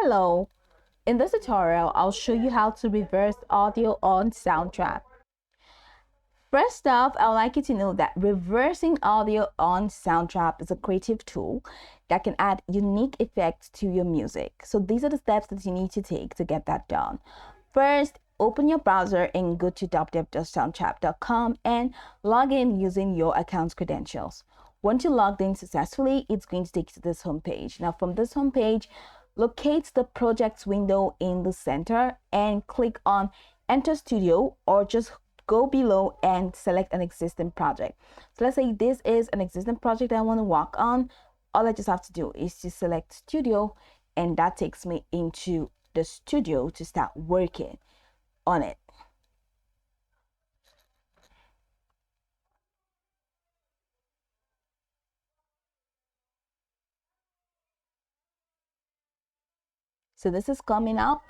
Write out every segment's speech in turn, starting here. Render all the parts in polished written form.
Hello! In this tutorial, I'll show you how to reverse audio on Soundtrap. First off, I'd like you to know that reversing audio on Soundtrap is a creative tool that can add unique effects to your music. So these are the steps that you need to take to get that done. First, open your browser and go to www.soundtrap.com and log in using your account's credentials. Once you're logged in successfully, it's going to take you to this homepage. Now from this homepage, locate the projects window in the center and click on Enter Studio, or just go below and select an existing project. So let's say this is an existing project that I want to work on. All I just have to do is to select Studio, and that takes me into the studio to start working on it. So this is coming up.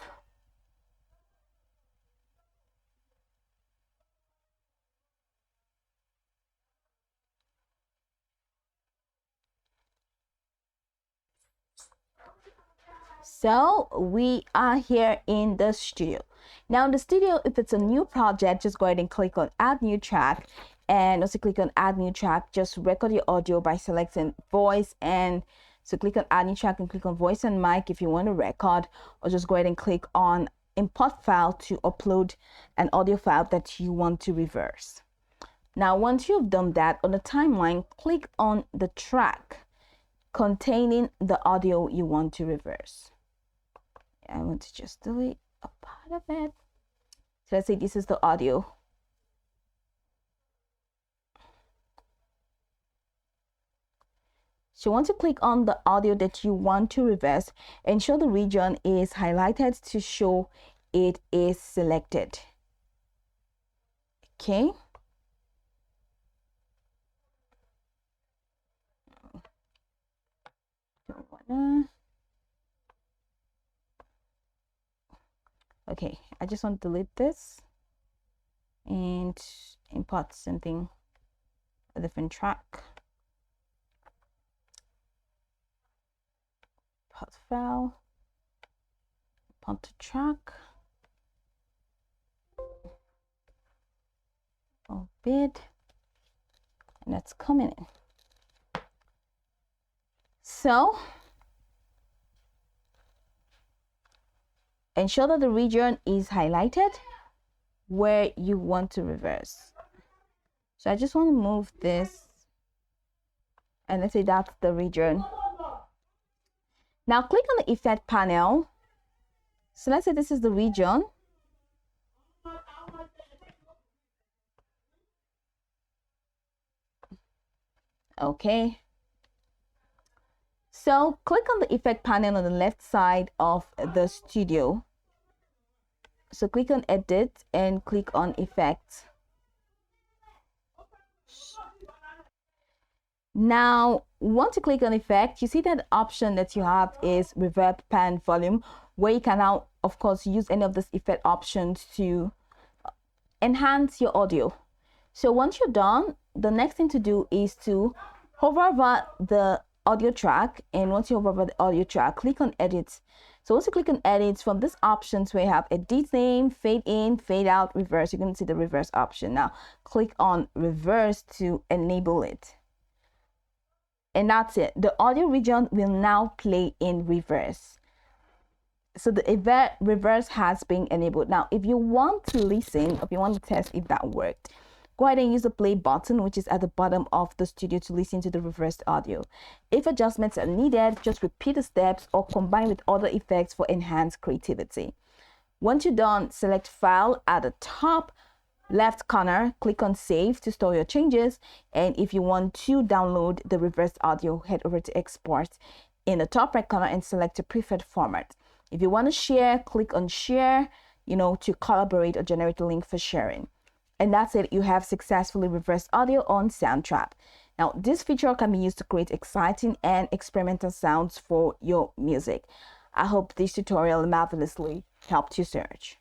So we are here in the studio. Now in the studio, if it's a new project, just go ahead and click on Add New Track, and also click on Add New Track. Just record your audio by selecting voice, and so click on Add New Track and click on voice and mic if you want to record, or just go ahead and click on Import File to upload an audio file that you want to reverse. Now once you've done that, on the timeline, click on the track containing the audio you want to reverse. I want to just delete a part of it. So let's say this is the audio. So once you click on the audio that you want to reverse, ensure the region is highlighted to show it is selected. Okay. Okay, I just want to delete this and import something, a different track. Import file, import the track, a bit, and that's coming in. So ensure that the region is highlighted where you want to reverse. So I just want to move this, and let's say that's the region. Now click on the effect panel. So let's say this is the region. Okay. So click on the effect panel on the left side of the studio. So click on Edit and click on Effects. Now, once you click on Effect, you see that option that you have is Reverb Pan Volume, where you can now, of course, use any of these effect options to enhance your audio. So once you're done, the next thing to do is to hover over the audio track, and once you hover over the audio track, click on Edit. So once you click on Edit, from these options we have Edit Name, Fade In, Fade Out, Reverse. You can see the reverse option. Now click on Reverse to enable it, and that's it. The audio region will now play in reverse. So the reverse has been enabled. Now if you want to listen, if you want to test if that worked, go ahead and use the play button, which is at the bottom of the studio, to listen to the reversed audio. If adjustments are needed, just repeat the steps or combine with other effects for enhanced creativity. Once you're done, select File at the top left corner, click on Save to store your changes. And if you want to download the reversed audio, head over to Export in the top right corner and select a preferred format. If you want to share, click on Share, to collaborate or generate a link for sharing. And that's it. You have successfully reversed audio on Soundtrap. Now, this feature can be used to create exciting and experimental sounds for your music. I hope this tutorial marvelously helped you search.